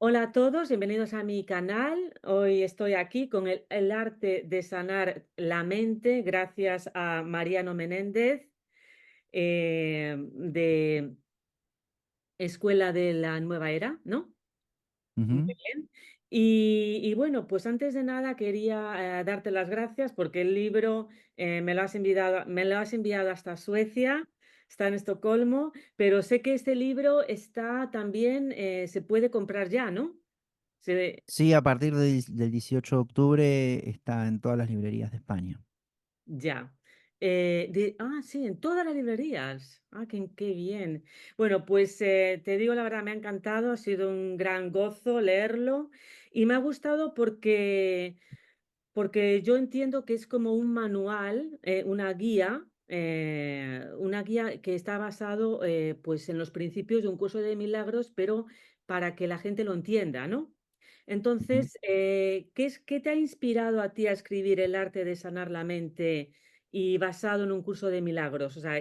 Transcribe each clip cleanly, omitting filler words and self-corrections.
Hola a todos, bienvenidos a mi canal. Hoy estoy aquí con el arte de sanar la mente gracias a Mariano Menéndez de Escuela de la Nueva Era, ¿no? Muy Ujú. bien. Y bueno, pues antes de nada quería darte las gracias porque el libro me lo has enviado hasta Suecia, está en Estocolmo, pero sé que este libro está también, se puede comprar ya, ¿no? Se, Sí, a partir del 18 de octubre está en todas las librerías de España. Ya. Sí, en todas las librerías. Qué bien. Bueno, pues te digo la verdad, me ha encantado, ha sido un gran gozo leerlo y me ha gustado porque yo entiendo que es como un manual, una guía que está basado pues en los principios de un curso de milagros, pero para que la gente lo entienda, ¿no? Ujú. Entonces, ¿qué te ha inspirado a ti a escribir El arte de sanar la mente y basado en un curso de milagros? O sea,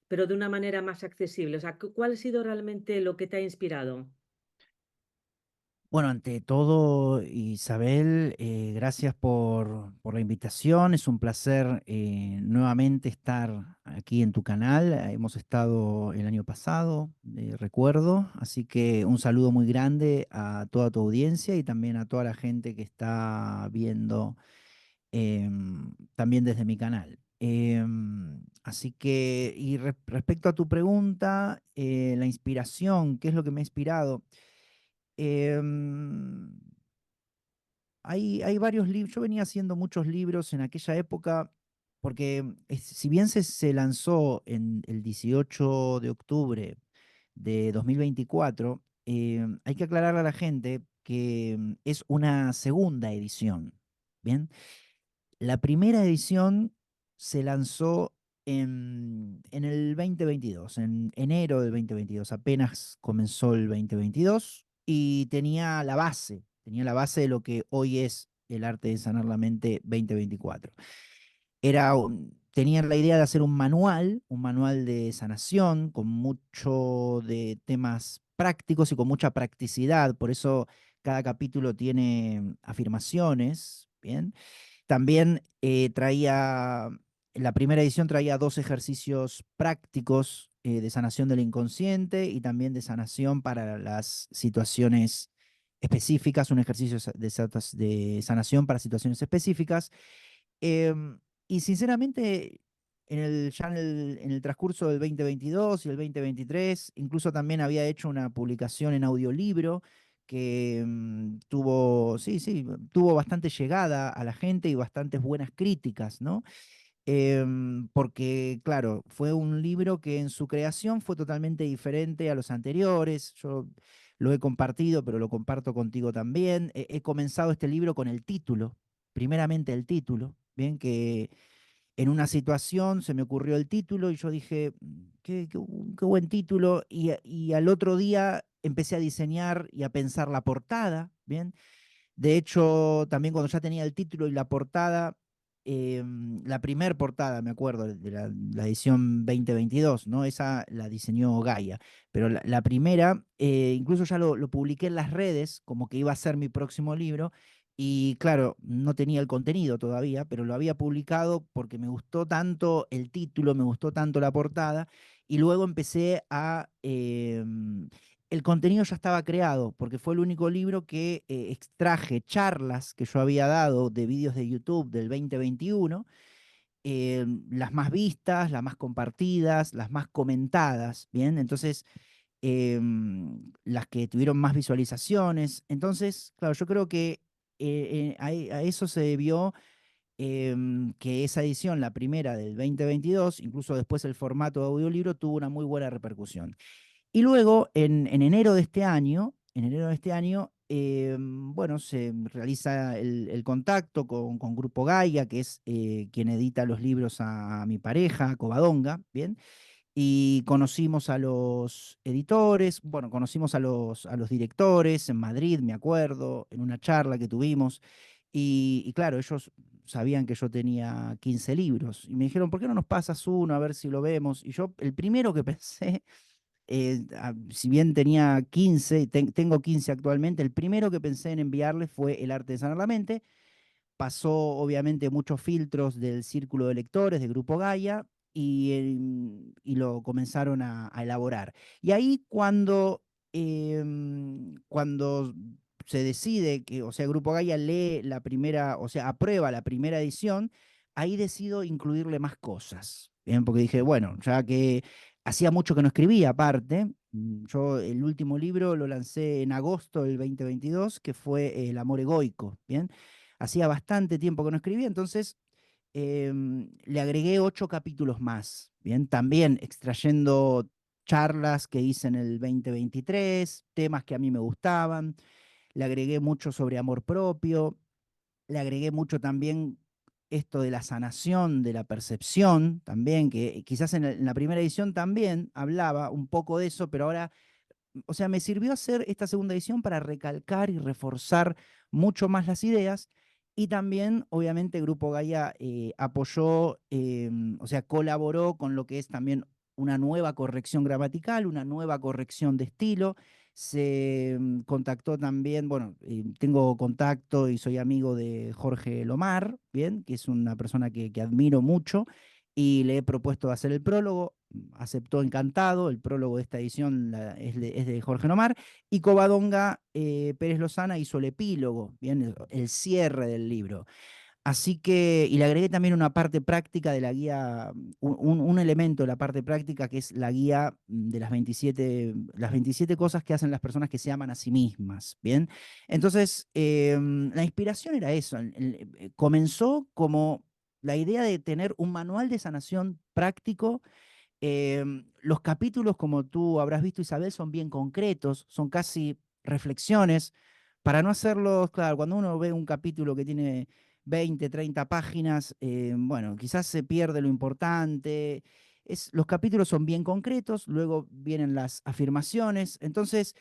pero de una manera más accesible. O sea, ¿cuál ha sido realmente lo que te ha inspirado? Bueno, ante todo, Isabel, gracias por la invitación. Es un placer nuevamente estar aquí en tu canal. Hemos estado el año pasado, recuerdo. Así que un saludo muy grande a toda tu audiencia y también a toda la gente que está viendo también desde mi canal. Así que, respecto a tu pregunta, la inspiración, ¿qué es lo que me ha inspirado? Em, hay varios libros, yo venía haciendo muchos libros en aquella época, porque si bien se lanzó en el 18 de octubre de 2024, hay que aclararle a la gente que es una segunda edición. Bien, la primera edición se lanzó en el 2022, en enero del 2022, apenas comenzó el 2022 y tenía la base de lo que hoy es el arte de sanar la mente 2024. Tenían la idea de hacer un manual de sanación con mucho de temas prácticos y con mucha practicidad, por eso cada capítulo tiene afirmaciones, ¿bien? También la primera edición traía dos ejercicios prácticos de sanación del inconsciente y también de sanación para las situaciones específicas, un ejercicio de sanación para situaciones específicas. Em, y sinceramente, en el transcurso del 2022 y el 2023, incluso también había hecho una publicación en audiolibro que tuvo bastante llegada a la gente y bastantes buenas críticas, ¿no? Porque, claro, fue un libro que en su creación fue totalmente diferente a los anteriores. Yo lo he compartido, pero lo comparto contigo también. He comenzado este libro con el título, primeramente el título, bien, que en una situación se me ocurrió el título y yo dije, qué buen título, y al otro día empecé a diseñar y a pensar la portada, bien. De hecho, también cuando ya tenía el título y la portada, la primer portada, me acuerdo, de la edición 2022, ¿no? Esa la diseñó Gaia, pero la primera, incluso ya lo publiqué en las redes, como que iba a ser mi próximo libro, y claro, no tenía el contenido todavía, pero lo había publicado porque me gustó tanto el título, me gustó tanto la portada, y luego empecé el contenido ya estaba creado, porque fue el único libro que extraje charlas que yo había dado de vídeos de YouTube del 2021, las más vistas, las más compartidas, las más comentadas, ¿bien? Entonces, las que tuvieron más visualizaciones. Entonces, claro, yo creo que a eso se debió que esa edición, la primera del 2022, incluso después el formato de audiolibro, tuvo una muy buena repercusión. Y luego, en enero de este año, bueno, se realiza el contacto con Grupo Gaia, que es quien edita los libros a mi pareja, a Covadonga, ¿bien? Y conocimos a los editores, bueno, conocimos a los directores en Madrid, me acuerdo, en una charla que tuvimos. Y claro, ellos sabían que yo tenía 15 libros y me dijeron, ¿por qué no nos pasas uno a ver si lo vemos? Y yo, el primero que pensé Si bien tenía 15, tengo 15 actualmente, el primero que pensé en enviarle fue El arte de sanar la mente. Pasó obviamente muchos filtros del círculo de lectores de Grupo Gaia y lo comenzaron a elaborar. Y ahí cuando se decide que, o sea, Grupo Gaia lee la primera, o sea, aprueba la primera edición, ahí decido incluirle más cosas. Bien, porque dije, bueno, ya que hacía mucho que no escribía aparte, yo el último libro lo lancé en agosto del 2022, que fue El amor egoico, ¿bien? Hacía bastante tiempo que no escribía, entonces le agregué 8 capítulos más, ¿bien? También extrayendo charlas que hice en el 2023, temas que a mí me gustaban, le agregué mucho sobre amor propio, le agregué mucho también esto de la sanación, de la percepción, también, que quizás en la primera edición también hablaba un poco de eso, pero ahora, o sea, me sirvió hacer esta segunda edición para recalcar y reforzar mucho más las ideas. Y también, obviamente, Grupo Gaia apoyó, o sea, colaboró con lo que es también una nueva corrección gramatical, una nueva corrección de estilo. Se contactó también, bueno, tengo contacto y soy amigo de Jorge Lomar, bien, que es una persona que admiro mucho, y le he propuesto hacer el prólogo, aceptó encantado. El prólogo de esta edición es de Jorge Lomar, y Covadonga Pérez Lozana hizo el epílogo, bien, el cierre del libro. Así que, y le agregué también una parte práctica de la guía, un elemento de la parte práctica que es la guía de las 27 cosas que hacen las personas que se aman a sí mismas, ¿bien? Entonces, la inspiración era eso. Comenzó como la idea de tener un manual de sanación práctico. Los capítulos, como tú habrás visto, Isabel, son bien concretos, son casi reflexiones, para no hacerlos, claro, cuando uno ve un capítulo que tiene 20, 30 páginas, bueno, quizás se pierde lo importante. Los capítulos son bien concretos, luego vienen las afirmaciones. Entonces,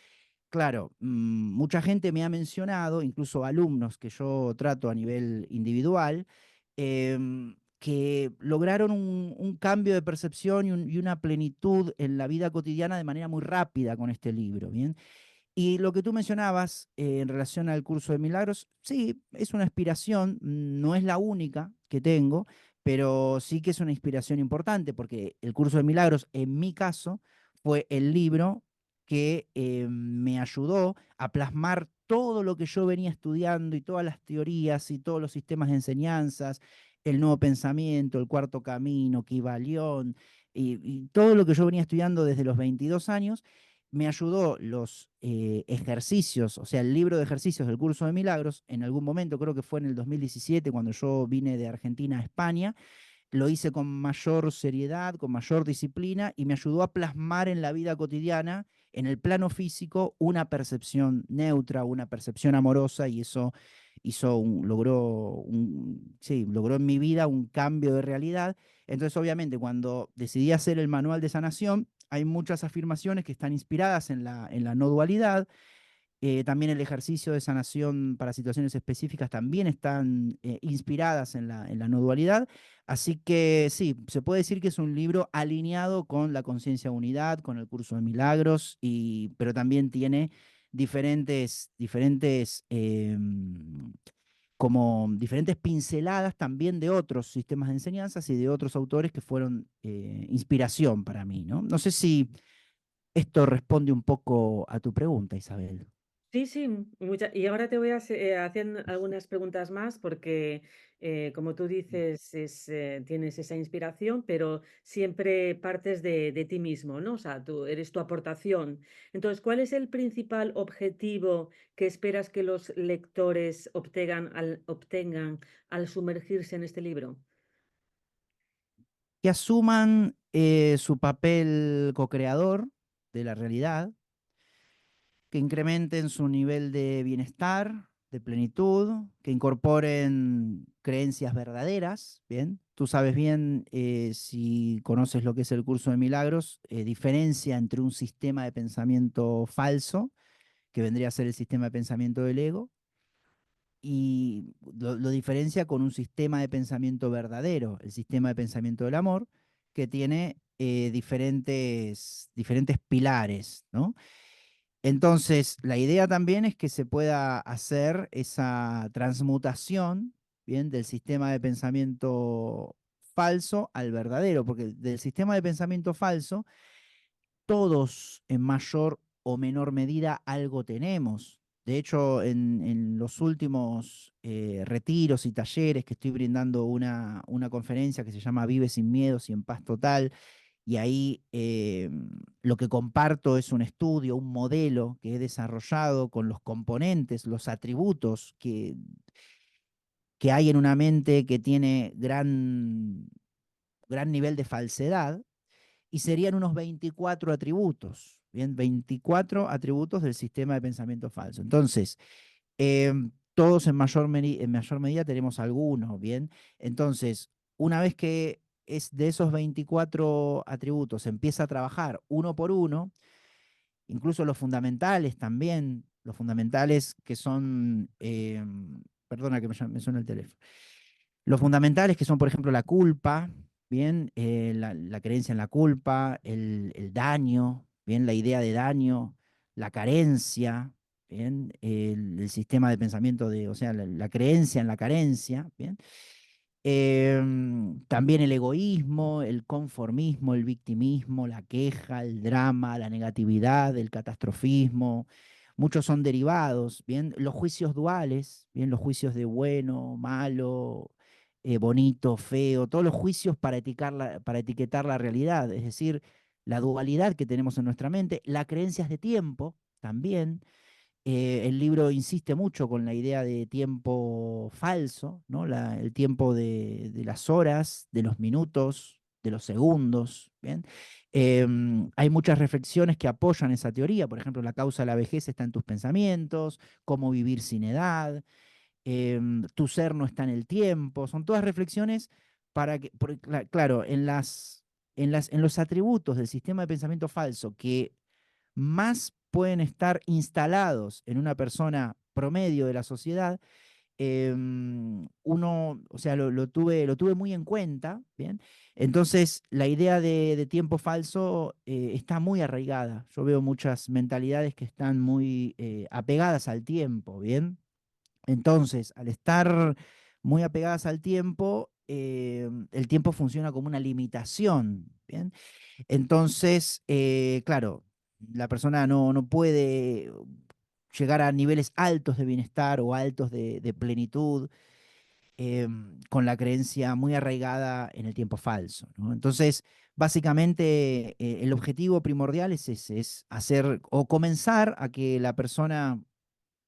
claro, mucha gente me ha mencionado, incluso alumnos que yo trato a nivel individual, que lograron un cambio de percepción y una plenitud en la vida cotidiana de manera muy rápida con este libro, ¿bien? Y lo que tú mencionabas en relación al curso de milagros, sí, es una inspiración, no es la única que tengo, pero sí que es una inspiración importante, porque el curso de milagros, en mi caso, fue el libro que me ayudó a plasmar todo lo que yo venía estudiando y todas las teorías y todos los sistemas de enseñanzas, el nuevo pensamiento, el cuarto camino, Kybalión, y todo lo que yo venía estudiando desde los 22 años. Me ayudó los ejercicios, o sea, el libro de ejercicios del curso de milagros, en algún momento, creo que fue en el 2017, cuando yo vine de Argentina a España. Lo hice con mayor seriedad, con mayor disciplina, y me ayudó a plasmar en la vida cotidiana, en el plano físico, una percepción neutra, una percepción amorosa, y eso logró en mi vida un cambio de realidad. Entonces, obviamente, cuando decidí hacer el manual de sanación, hay muchas afirmaciones que están inspiradas en la no dualidad. También el ejercicio de sanación para situaciones específicas también están inspiradas en la no dualidad. Así que sí, se puede decir que es un libro alineado con la conciencia de unidad, con el curso de milagros, pero también tiene como diferentes pinceladas también de otros sistemas de enseñanzas y de otros autores que fueron inspiración para mí, ¿no? No sé si esto responde un poco a tu pregunta, Isabel. Sí, sí, y ahora te voy a hacer algunas preguntas más porque, como tú dices, tienes esa inspiración, pero siempre partes de ti mismo, ¿no? O sea, tú eres tu aportación. Entonces, ¿cuál es el principal objetivo que esperas que los lectores obtengan al sumergirse en este libro? Que asuman su papel co-creador de la realidad, que incrementen su nivel de bienestar, de plenitud, que incorporen creencias verdaderas, ¿bien? Tú sabes bien, si conoces lo que es el curso de milagros, diferencia entre un sistema de pensamiento falso, que vendría a ser el sistema de pensamiento del ego, y lo diferencia con un sistema de pensamiento verdadero, el sistema de pensamiento del amor, que tiene diferentes pilares, ¿no? Entonces, la idea también es que se pueda hacer esa transmutación, ¿bien? Del sistema de pensamiento falso al verdadero, porque del sistema de pensamiento falso todos en mayor o menor medida algo tenemos. De hecho, en los últimos retiros y talleres que estoy brindando una conferencia que se llama Vive sin miedos y en paz total, y ahí lo que comparto es un estudio, un modelo que he desarrollado con los componentes, los atributos que hay en una mente que tiene gran nivel de falsedad, y serían unos 24 atributos, ¿bien? 24 atributos del sistema de pensamiento falso. Entonces, todos en mayor medida tenemos algunos, ¿bien? Entonces, una vez que es de esos 24 atributos, se empieza a trabajar uno por uno, incluso los fundamentales también, los fundamentales que son, perdona que me suena el teléfono, los fundamentales que son, por ejemplo, la culpa, bien, la creencia en la culpa, el daño, bien, la idea de daño, la carencia, bien, el sistema de pensamiento de, o sea, la creencia en la carencia, bien. También el egoísmo, el conformismo, el victimismo, la queja, el drama, la negatividad, el catastrofismo. Muchos son derivados, bien, los juicios duales, bien, los juicios de bueno, malo, bonito, feo, todos los juicios para etiquetar la realidad, es decir, la dualidad que tenemos en nuestra mente, las creencias de tiempo también. El libro insiste mucho con la idea de tiempo falso, ¿no? El tiempo de las horas, de los minutos, de los segundos. ¿Bien? Hay muchas reflexiones que apoyan esa teoría. Por ejemplo, la causa de la vejez está en tus pensamientos, cómo vivir sin edad, tu ser no está en el tiempo. Son todas reflexiones para que, porque, claro, en los atributos del sistema de pensamiento falso que más pueden estar instalados en una persona promedio de la sociedad, uno, o sea, lo tuve muy en cuenta, ¿bien? Entonces, la idea de tiempo falso está muy arraigada. Yo veo muchas mentalidades que están muy apegadas al tiempo, ¿bien? Entonces, al estar muy apegadas al tiempo, el tiempo funciona como una limitación, ¿bien? Entonces, claro, la persona no puede llegar a niveles altos de bienestar o altos de plenitud con la creencia muy arraigada en el tiempo falso, ¿no? Entonces, básicamente, el objetivo primordial es ese, es hacer o comenzar a que la persona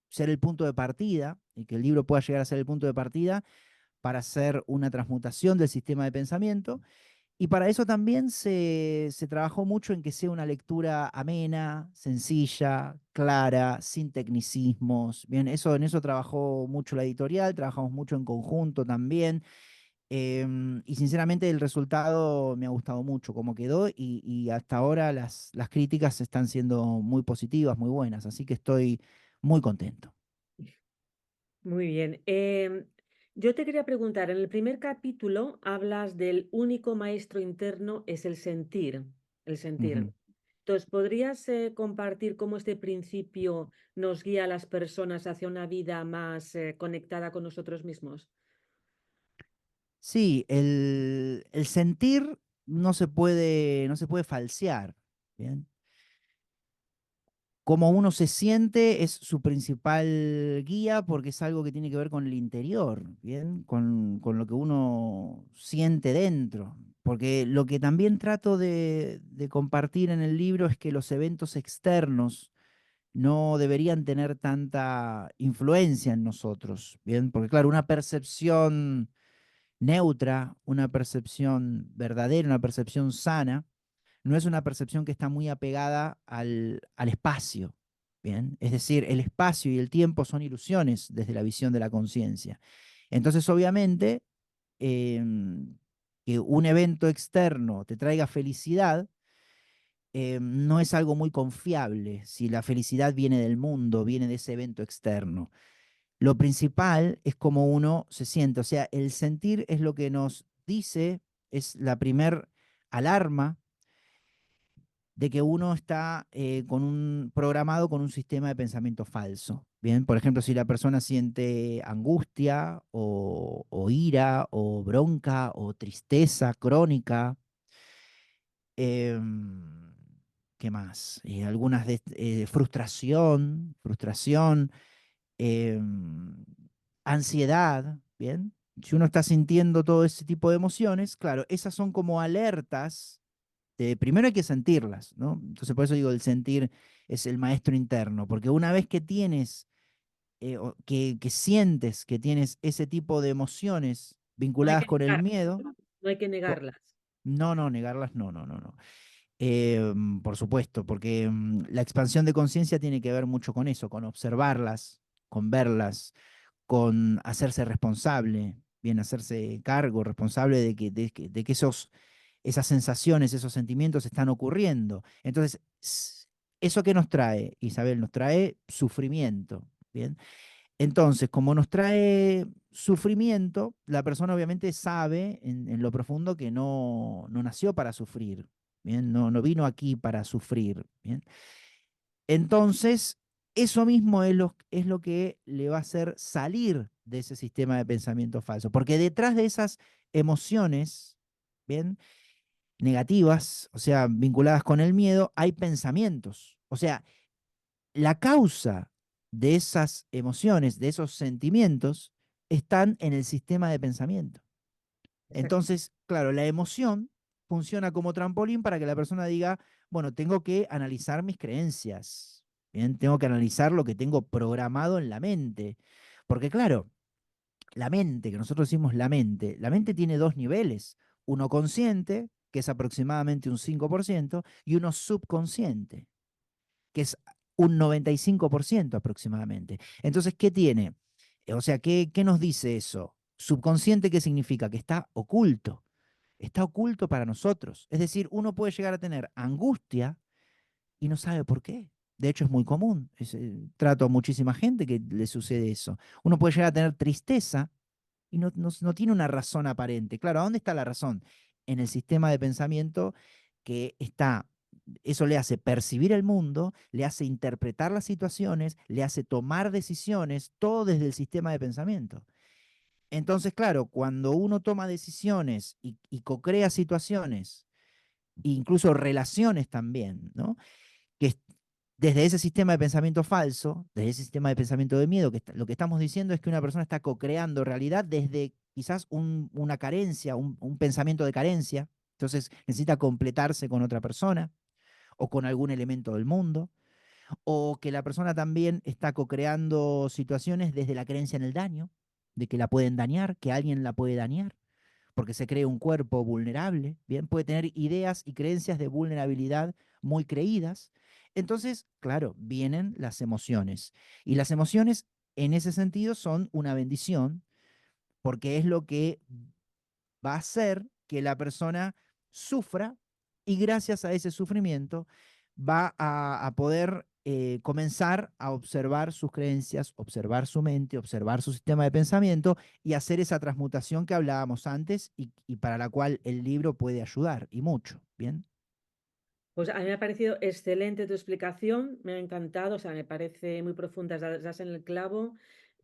ser el punto de partida y que el libro pueda llegar a ser el punto de partida para hacer una transmutación del sistema de pensamiento, y para eso también se trabajó mucho en que sea una lectura amena, sencilla, clara, sin tecnicismos. Bien, en eso trabajó mucho la editorial, trabajamos mucho en conjunto también. Y sinceramente el resultado me ha gustado mucho cómo quedó, y hasta ahora las críticas están siendo muy positivas, muy buenas, así que estoy muy contento. Muy bien. Yo te quería preguntar, en el primer capítulo hablas del único maestro interno es el sentir, el sentir. Ujú. Entonces, ¿podrías compartir cómo este principio nos guía a las personas hacia una vida más conectada con nosotros mismos? Sí, el sentir no se puede falsear, ¿bien? Cómo uno se siente es su principal guía porque es algo que tiene que ver con el interior, ¿bien? Con lo que uno siente dentro. Porque lo que también trato de compartir en el libro es que los eventos externos no deberían tener tanta influencia en nosotros, ¿bien? Porque claro, una percepción neutra, una percepción verdadera, una percepción sana, no es una percepción que está muy apegada al espacio. Bien, es decir, el espacio y el tiempo son ilusiones desde la visión de la conciencia. Entonces, obviamente, que un evento externo te traiga felicidad no es algo muy confiable si la felicidad viene del mundo, viene de ese evento externo. Lo principal es cómo uno se siente, o sea, el sentir es lo que nos dice, es la primer alarma de que uno está programado con un sistema de pensamiento falso. Bien, por ejemplo, si la persona siente angustia o ira o bronca o tristeza crónica, em, ¿qué más? Algunas de frustración, em, ansiedad, ¿bien? Si uno está sintiendo todo ese tipo de emociones, claro, esas son como alertas. Primero hay que sentirlas, ¿no? Entonces por eso digo, el sentir es el maestro interno, porque una vez que tienes, que sientes que tienes ese tipo de emociones No hay vinculadas que con el negar, miedo, no hay que co- negarlas. no, no, negarlas, no, no, no, no. Por supuesto, porque la expansión de conciencia tiene que ver mucho con eso, con observarlas, con verlas, con hacerse responsable, bien, hacerse cargo, responsable de que esas sensaciones, esos sentimientos están ocurriendo. Entonces, ¿eso qué nos trae, Isabel? Nos trae sufrimiento, ¿bien? Entonces, como nos trae sufrimiento, la persona obviamente sabe en lo profundo que no nació para sufrir, ¿bien? No vino aquí para sufrir, ¿bien? Entonces, eso mismo es lo que le va a hacer salir de ese sistema de pensamiento falso, porque detrás de esas emociones, ¿bien? Negativas, o sea, vinculadas con el miedo, hay pensamientos. O sea, la causa de esas emociones, de esos sentimientos, están en el sistema de pensamiento. Exacto. Entonces, claro, la emoción funciona como trampolín para que la persona diga, bueno, tengo que analizar mis creencias, bien, tengo que analizar lo que tengo programado en la mente. Porque claro, la mente, que nosotros decimos la mente tiene dos niveles, uno consciente, que es aproximadamente un 5%, y uno subconsciente, que es un 95% aproximadamente. Entonces, ¿qué tiene? O sea, ¿qué nos dice eso? Subconsciente, ¿qué significa? Que está oculto para nosotros. Es decir, uno puede llegar a tener angustia y no sabe por qué. De hecho, es muy común. Trato a muchísima gente que le sucede eso. Uno puede llegar a tener tristeza y no tiene una razón aparente. Claro, ¿a dónde está la razón? En el sistema de pensamiento que está, eso le hace percibir el mundo, le hace interpretar las situaciones, le hace tomar decisiones, todo desde el sistema de pensamiento. Entonces, claro, cuando uno toma decisiones y co-crea situaciones, e incluso relaciones también, ¿no? Que desde ese sistema de pensamiento falso, desde ese sistema de pensamiento de miedo, lo que estamos diciendo es que una persona está co-creando realidad desde quizás una carencia, un pensamiento de carencia, entonces necesita completarse con otra persona o con algún elemento del mundo, o que la persona también está co-creando situaciones desde la creencia en el daño, de que la pueden dañar, que alguien la puede dañar porque se cree un cuerpo vulnerable, bien, puede tener ideas y creencias de vulnerabilidad muy creídas. Entonces, claro, vienen las emociones. Y las emociones, en ese sentido, son una bendición, porque es lo que va a hacer que la persona sufra y gracias a ese sufrimiento va a poder comenzar a observar sus creencias, observar su mente, observar su sistema de pensamiento y hacer esa transmutación que hablábamos antes y para la cual el libro puede ayudar y mucho. ¿Bien? Pues a mí me ha parecido excelente tu explicación, me ha encantado, o sea, me parece muy profunda, das en el clavo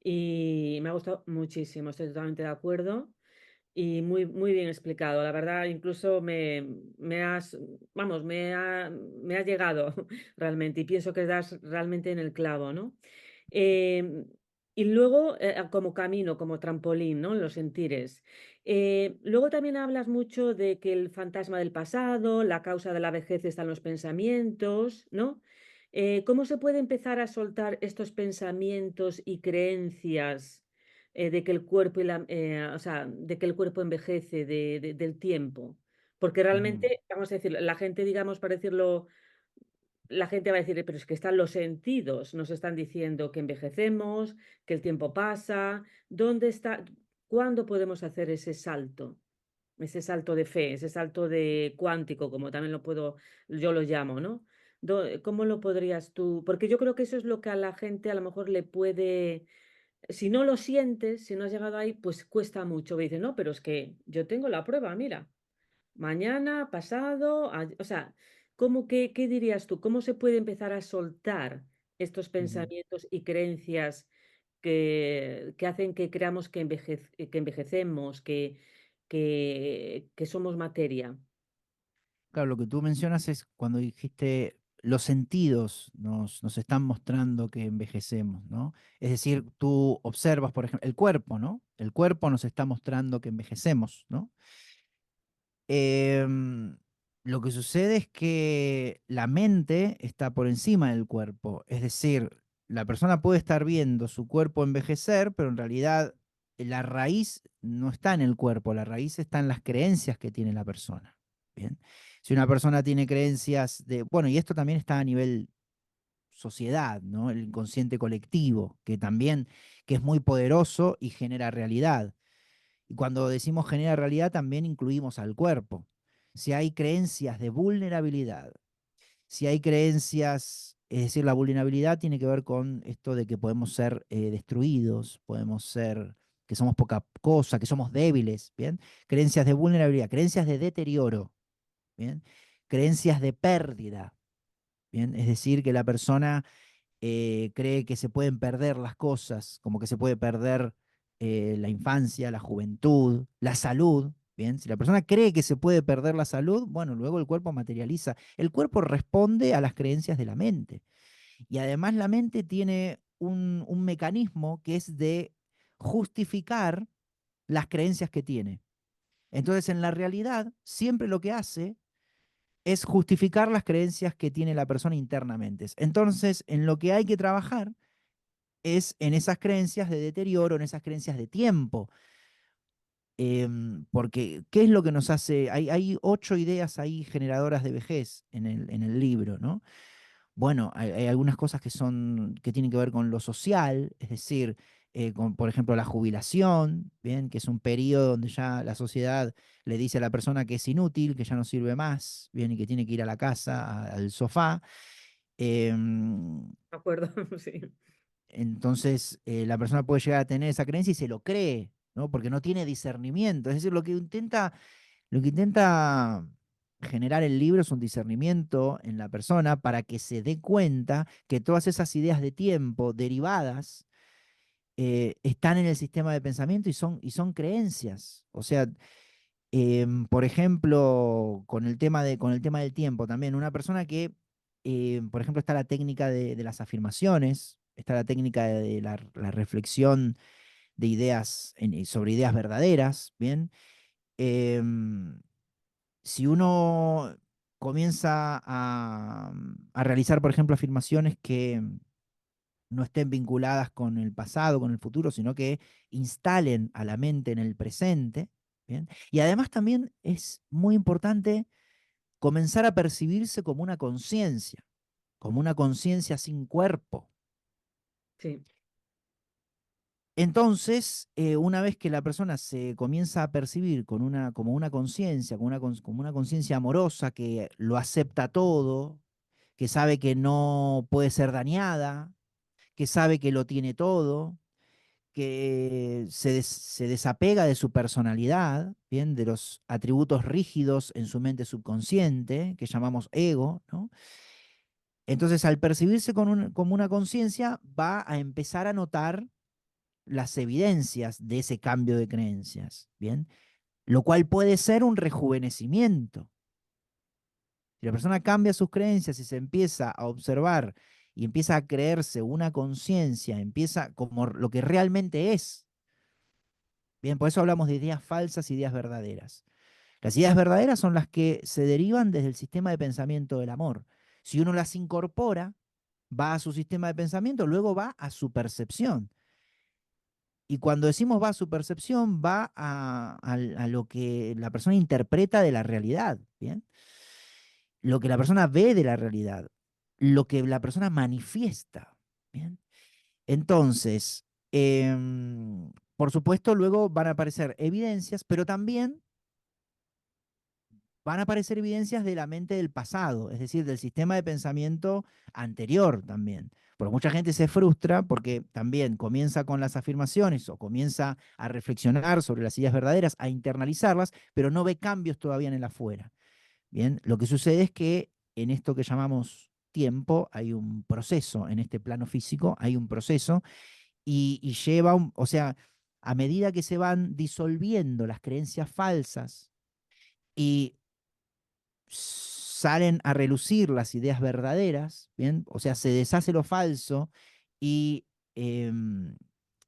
y me ha gustado muchísimo, estoy totalmente de acuerdo. Y muy, muy bien explicado, la verdad, incluso me has, vamos, me has llegado realmente y pienso que das realmente en el clavo, ¿no? Em, y luego, como camino, como trampolín, ¿no? Los sentires. Luego también hablas mucho de que el fantasma del pasado, la causa de la vejez está en los pensamientos, ¿no? ¿Cómo se puede empezar a soltar estos pensamientos y creencias de que el cuerpo o sea, de que el cuerpo envejece, del tiempo? Porque Ujú. realmente, vamos a decir, la gente, digamos, para decirlo la gente va a decir, pero es que están los sentidos, nos están diciendo que envejecemos, que el tiempo pasa, ¿dónde está? ¿Cuándo podemos hacer ese salto? Ese salto de fe, ese salto de cuántico, como también yo lo llamo, ¿no? ¿Cómo lo podrías tú? Porque yo creo que eso es lo que a la gente a lo mejor le puede, si no lo sientes, si no has llegado ahí, pues cuesta mucho. Me dicen, no, pero es que yo tengo la prueba, mira. mañana, pasado, o sea, qué dirías tú? ¿Cómo se puede empezar a soltar estos Ujú. pensamientos y creencias que hacen que creamos que envejecemos, que somos materia? Claro, lo que tú mencionas es cuando dijiste los sentidos nos están mostrando que envejecemos, ¿no? Es decir, tú observas, por ejemplo, el cuerpo, ¿no? El cuerpo nos está mostrando que envejecemos, ¿no? Em, lo que sucede es que la mente está por encima del cuerpo, es decir, la persona puede estar viendo su cuerpo envejecer, pero en realidad la raíz no está en el cuerpo, la raíz está en las creencias que tiene la persona. Bien. Si una persona tiene creencias de, bueno, y esto también está a nivel sociedad, ¿no? El inconsciente colectivo, que también, que es muy poderoso y genera realidad. Y cuando decimos genera realidad, también incluimos al cuerpo. Si hay creencias de vulnerabilidad, si hay creencias, es decir, la vulnerabilidad tiene que ver con esto de que podemos ser destruidos, podemos ser, que somos poca cosa, que somos débiles, ¿bien? Creencias de vulnerabilidad, creencias de deterioro, ¿bien? Creencias de pérdida, ¿bien? Es decir, que la persona cree que se pueden perder las cosas, como que se puede perder la infancia, la juventud, la salud. Bien, si la persona cree que se puede perder la salud, bueno, luego el cuerpo materializa. El cuerpo responde a las creencias de la mente. Y además la mente tiene un mecanismo que es de justificar las creencias que tiene. Entonces, en la realidad, siempre lo que hace es justificar las creencias que tiene la persona internamente. Entonces, en lo que hay que trabajar es en esas creencias de deterioro, en esas creencias de tiempo. Porque, ¿qué es lo que nos hace? Hay 8 ideas ahí generadoras de vejez en el libro, ¿no? Bueno, hay algunas cosas que tienen que ver con lo social, es decir, con, por ejemplo, la jubilación, ¿bien? Que es un periodo donde ya la sociedad le dice a la persona que es inútil, que ya no sirve más, ¿bien? Y que tiene que ir a la casa, al sofá. Em, ¿De acuerdo? Sí. entonces, la persona puede llegar a tener esa creencia y se lo cree, ¿no? Porque no tiene discernimiento. Es decir, lo que intenta generar el libro es un discernimiento en la persona para que se dé cuenta que todas esas ideas de tiempo derivadas están en el sistema de pensamiento y son creencias. O sea, por ejemplo, con el tema del tiempo también, una persona que, por ejemplo, está la técnica de las afirmaciones, está la técnica de la reflexión de ideas sobre ideas verdaderas, ¿bien? Em, si uno comienza a realizar, por ejemplo, afirmaciones que no estén vinculadas con el pasado, con el futuro, sino que instalen a la mente en el presente, ¿bien? Y además también es muy importante comenzar a percibirse como una conciencia sin cuerpo. Sí, Entonces, una vez que la persona se comienza a percibir como una conciencia, como una conciencia amorosa que lo acepta todo, que sabe que no puede ser dañada, que sabe que lo tiene todo, que se desapega de su personalidad, ¿bien? De los atributos rígidos en su mente subconsciente, que llamamos ego, ¿no? Entonces, al percibirse como una conciencia, va a empezar a notar las evidencias de ese cambio de creencias, ¿bien? Lo cual puede ser un rejuvenecimiento. Si la persona cambia sus creencias y se empieza a observar y empieza a creerse una conciencia, empieza como lo que realmente es. Bien, por eso hablamos de ideas falsas y ideas verdaderas. Las ideas verdaderas son las que se derivan desde el sistema de pensamiento del amor. Si uno las incorpora, va a su sistema de pensamiento, luego va a su percepción. Y cuando decimos va a su percepción, va a lo que la persona interpreta de la realidad, ¿bien? Lo que la persona ve de la realidad, lo que la persona manifiesta, ¿bien? Entonces, por supuesto, luego van a aparecer evidencias, pero también van a aparecer evidencias de la mente del pasado, es decir, del sistema de pensamiento anterior también. Porque mucha gente se frustra porque también comienza con las afirmaciones o comienza a reflexionar sobre las ideas verdaderas, a internalizarlas, pero no ve cambios todavía en el afuera. Bien, lo que sucede es que en esto que llamamos tiempo hay un proceso, en este plano físico hay un proceso y lleva, o sea, a medida que se van disolviendo las creencias falsas y salen a relucir las ideas verdaderas, ¿bien? O sea, se deshace lo falso y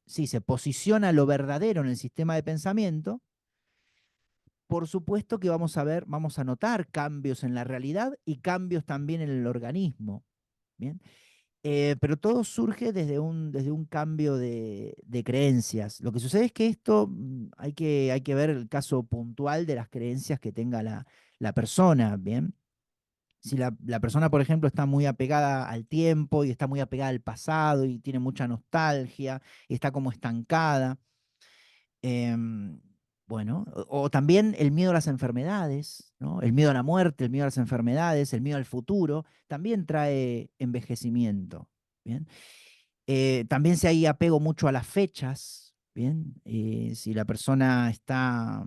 sí, se posiciona lo verdadero en el sistema de pensamiento. Por supuesto que vamos a ver, vamos a notar cambios en la realidad y cambios también en el organismo, ¿bien? Pero todo surge desde un cambio de creencias. Lo que sucede es que esto hay que ver el caso puntual de las creencias que tenga la persona, ¿bien? Si la persona, por ejemplo, está muy apegada al tiempo y está muy apegada al pasado y tiene mucha nostalgia y está como estancada, em, bueno, o también el miedo a las enfermedades, ¿no? El miedo a la muerte, el miedo a las enfermedades, el miedo al futuro, también trae envejecimiento, ¿bien? También si hay apego mucho a las fechas, ¿bien? Si la persona está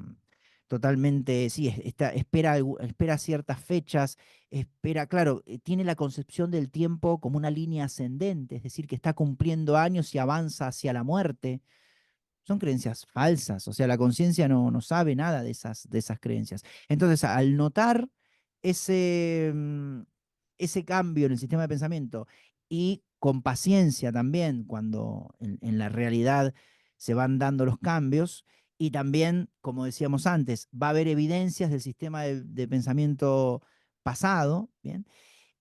totalmente, sí, espera, espera ciertas fechas, espera, claro, tiene la concepción del tiempo como una línea ascendente, es decir, que está cumpliendo años y avanza hacia la muerte. Son creencias falsas, o sea, la conciencia no sabe nada de esas creencias. Entonces, al notar ese, ese cambio en el sistema de pensamiento y con paciencia también cuando en la realidad se van dando los cambios, y también, como decíamos antes, va a haber evidencias del sistema de pensamiento pasado, ¿bien?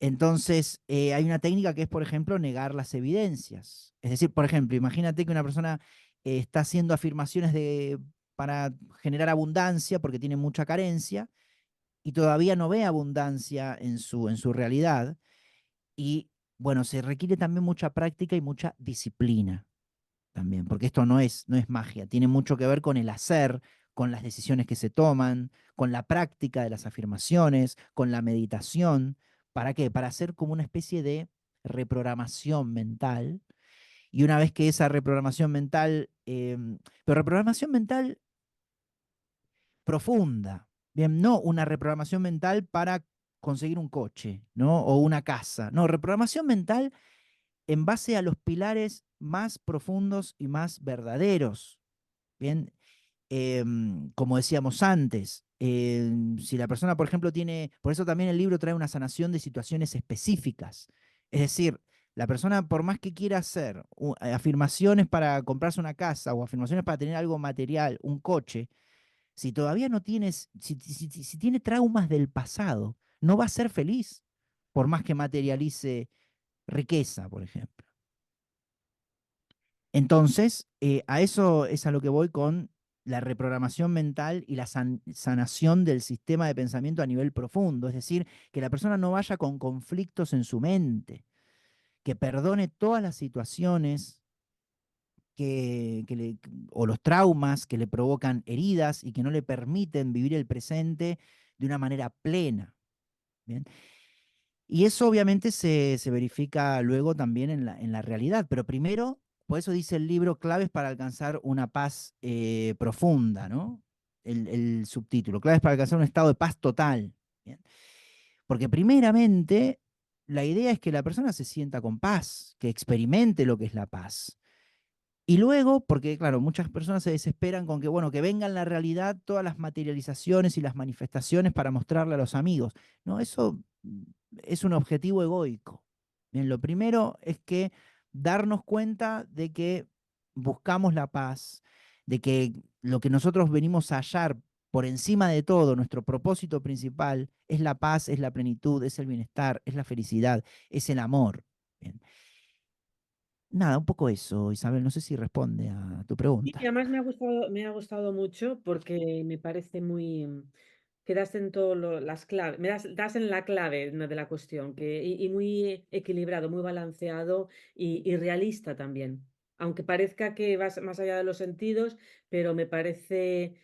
Entonces, hay una técnica que es, por ejemplo, negar las evidencias. Es decir, por ejemplo, imagínate que una persona está haciendo afirmaciones para generar abundancia porque tiene mucha carencia y todavía no ve abundancia en su realidad. Y bueno, se requiere también mucha práctica y mucha disciplina también, porque esto no es magia, tiene mucho que ver con el hacer, con las decisiones que se toman, con la práctica de las afirmaciones, con la meditación. ¿Para qué? Para hacer como una especie de reprogramación mental. Y una vez que esa reprogramación mental, pero reprogramación mental profunda, bien, no una reprogramación mental para conseguir un coche, ¿no? O una casa, no, reprogramación mental en base a los pilares más profundos y más verdaderos. Bien, como decíamos antes, si la persona, por ejemplo, tiene, por eso también el libro trae una sanación de situaciones específicas. Es decir, la persona, por más que quiera hacer afirmaciones para comprarse una casa o afirmaciones para tener algo material, un coche, si todavía no tienes, si tiene traumas del pasado, no va a ser feliz, por más que materialice riqueza, por ejemplo. Entonces, a eso es a lo que voy con la reprogramación mental y la sanación del sistema de pensamiento a nivel profundo. Es decir, que la persona no vaya con conflictos en su mente, que perdone todas las situaciones o los traumas que le provocan heridas y que no le permiten vivir el presente de una manera plena. ¿Bien? Y eso obviamente se verifica luego también en la realidad, pero primero, por eso dice el libro, claves para alcanzar una paz profunda, ¿no? El subtítulo, claves para alcanzar un estado de paz total. Bien. Porque primeramente, la idea es que la persona se sienta con paz, que experimente lo que es la paz. Y luego, porque claro, muchas personas se desesperan con que, bueno, que vengan la realidad todas las materializaciones y las manifestaciones para mostrarle a los amigos. No, eso es un objetivo egoico. Bien, lo primero es que darnos cuenta de que buscamos la paz, de que lo que nosotros venimos a hallar por encima de todo, nuestro propósito principal, es la paz, es la plenitud, es el bienestar, es la felicidad, es el amor. Bien. Nada, un poco eso, Isabel. No sé si responde a tu Y pregunta. además me ha gustado mucho porque me parece muy, que das en todas las claves, das en la clave, ¿no?, de la cuestión, y muy equilibrado, muy balanceado y realista también. Aunque parezca que vas más allá de los sentidos, pero me parece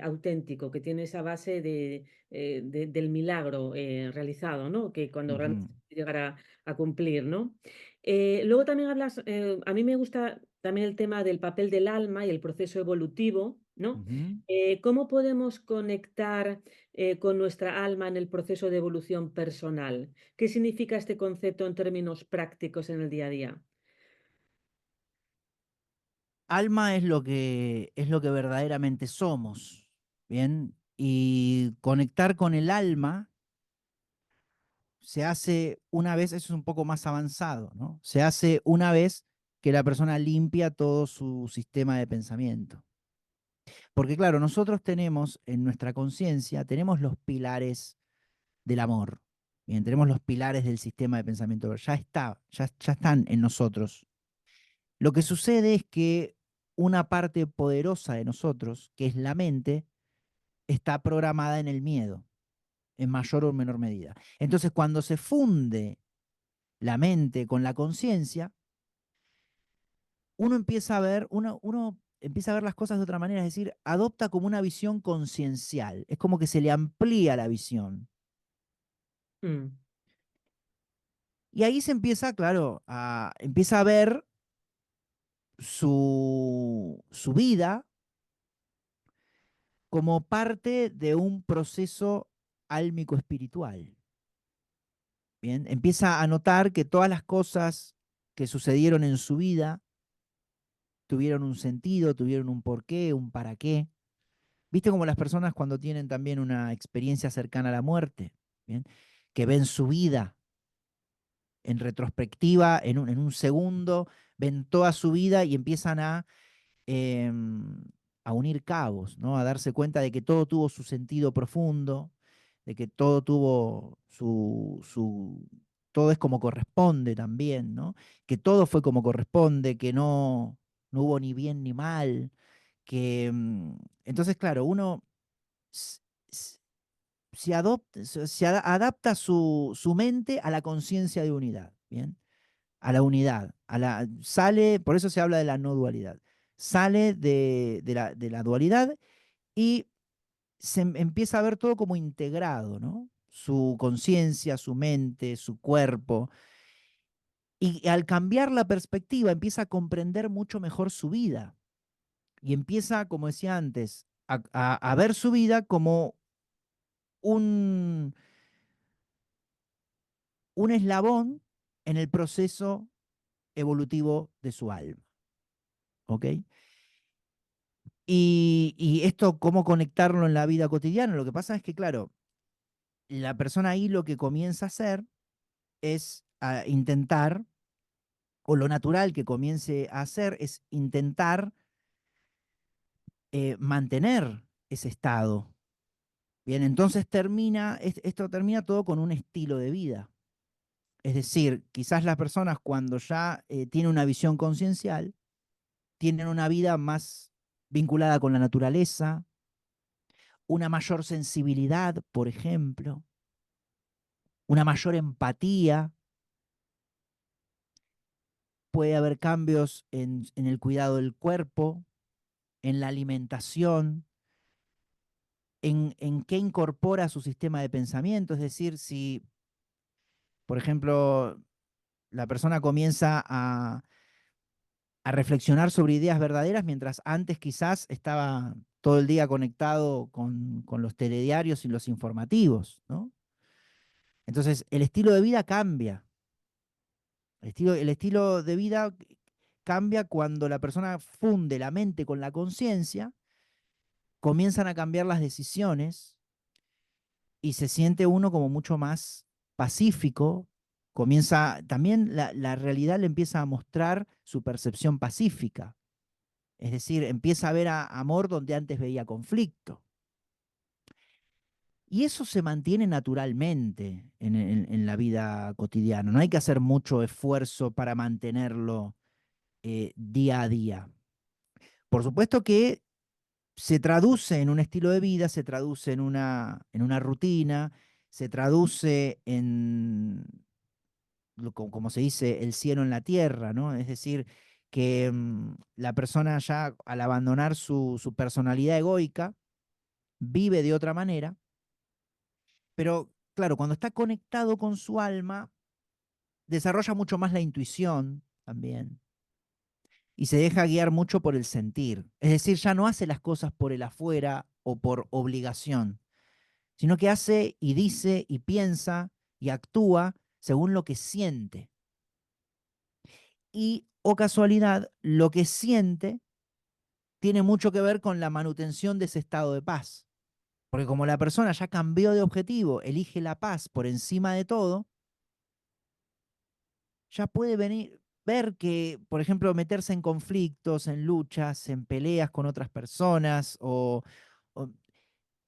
auténtico, que tiene esa base del milagro realizado, ¿no? Que cuando realmente Ujú, se llegar a cumplir, ¿no? Luego también hablas, a mí me gusta también el tema del papel del alma y el proceso evolutivo, ¿no? ujú. ¿Cómo podemos conectar con nuestra alma en el proceso de evolución personal? ¿Qué significa este concepto en términos prácticos en el día a día? Alma es lo que verdaderamente somos, ¿bien? Y conectar con el alma se hace una vez, eso es un poco más avanzado, ¿no? Se hace una vez que la persona limpia todo su sistema de pensamiento. Porque claro, nosotros tenemos en nuestra conciencia, tenemos los pilares del amor, bien, tenemos los pilares del sistema de pensamiento, ya está, ya están en nosotros. Lo que sucede es que una parte poderosa de nosotros, que es la mente, está programada en el miedo, en mayor o menor medida. Entonces, cuando se funde la mente con la conciencia, uno empieza a ver las cosas de otra manera, es decir, adopta como una visión conciencial, es como que se le amplía la visión. Mm, Y ahí se empieza, claro, empieza a ver su vida como parte de un proceso álmico espiritual. Bien, empieza a notar que todas las cosas que sucedieron en su vida tuvieron un sentido, tuvieron un porqué, un para qué. ¿Viste como las personas cuando tienen también una experiencia cercana a la muerte? ¿Bien? Que ven su vida en retrospectiva, en un segundo, ven toda su vida y empiezan em, a unir cabos, ¿no? A darse cuenta de que todo tuvo su sentido profundo, de que todo tuvo todo es como corresponde también, ¿no? Que todo fue como corresponde, que no hubo ni bien ni mal, que entonces, claro, uno s- s- adapta su mente a la conciencia de unidad, ¿bien? A la unidad, sale, por eso se habla de la no dualidad, sale de la dualidad y empieza a ver todo como integrado, ¿no? Su conciencia, su mente, su cuerpo. Y al cambiar la perspectiva empieza a comprender mucho mejor su vida y empieza, como decía antes, a ver su vida como un, un eslabón en el proceso evolutivo de su alma. ¿Ok? Y esto, ¿cómo conectarlo en la vida cotidiana? Lo que pasa es que, claro, la persona ahí lo que comienza a hacer es a intentar, o lo natural que comience a hacer es intentar mantener ese estado. Bien, entonces esto termina todo con un estilo de vida. Es decir, quizás las personas cuando ya tienen una visión conciencial, tienen una vida más vinculada con la naturaleza, una mayor sensibilidad, por ejemplo, una mayor empatía, puede haber cambios en el cuidado del cuerpo, en la alimentación, en qué incorpora su sistema de pensamiento, es decir, si, por ejemplo, la persona comienza a reflexionar sobre ideas verdaderas, mientras antes quizás estaba todo el día conectado con los telediarios y los informativos, ¿no? Entonces, el estilo de vida cambia. El estilo de vida cambia cuando la persona funde la mente con la conciencia, comienzan a cambiar las decisiones y se siente uno como mucho más pacífico. Comienza, también la realidad le empieza a mostrar su percepción pacífica. Es decir, empieza a ver amor donde antes veía conflicto. Y eso se mantiene naturalmente en la vida cotidiana. No hay que hacer mucho esfuerzo para mantenerlo día a día. Por supuesto que se traduce en un estilo de vida, se traduce en una rutina, se traduce en, como se dice, el cielo en la tierra, ¿no? Es decir, que la persona ya al abandonar su personalidad egoica, vive de otra manera, pero claro, cuando está conectado con su alma, desarrolla mucho más la intuición también y se deja guiar mucho por el sentir. Es decir, ya no hace las cosas por el afuera o por obligación, sino que hace y dice y piensa y actúa según lo que siente. Y, o casualidad, lo que siente tiene mucho que ver con la manutención de ese estado de paz. Porque como la persona ya cambió de objetivo, elige la paz por encima de todo, ya puede venir, ver que, por ejemplo, meterse en conflictos, en luchas, en peleas con otras personas, o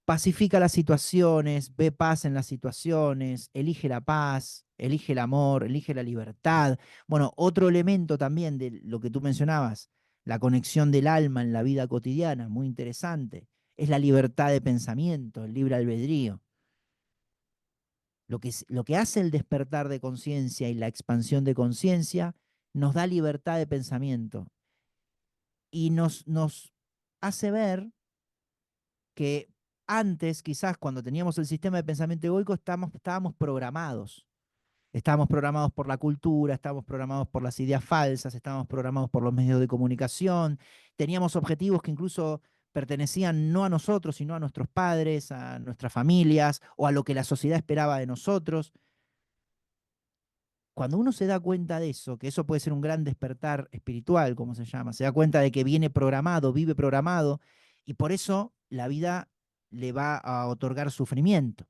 pacifica las situaciones, ve paz en las situaciones, elige la paz, elige el amor, elige la libertad. Bueno, otro elemento también de lo que tú mencionabas, la conexión del alma en la vida cotidiana, muy interesante, es la libertad de pensamiento, el libre albedrío. Lo que hace el despertar de conciencia y la expansión de conciencia nos da libertad de pensamiento y nos hace ver que antes, quizás cuando teníamos el sistema de pensamiento egoico, estábamos programados. Estábamos programados por la cultura, estábamos programados por las ideas falsas, estábamos programados por los medios de comunicación, teníamos objetivos que incluso pertenecían no a nosotros, sino a nuestros padres, a nuestras familias o a lo que la sociedad esperaba de nosotros. Cuando uno se da cuenta de eso, que eso puede ser un gran despertar espiritual, como se llama, se da cuenta de que viene programado, vive programado, y por eso la vida le va a otorgar sufrimiento.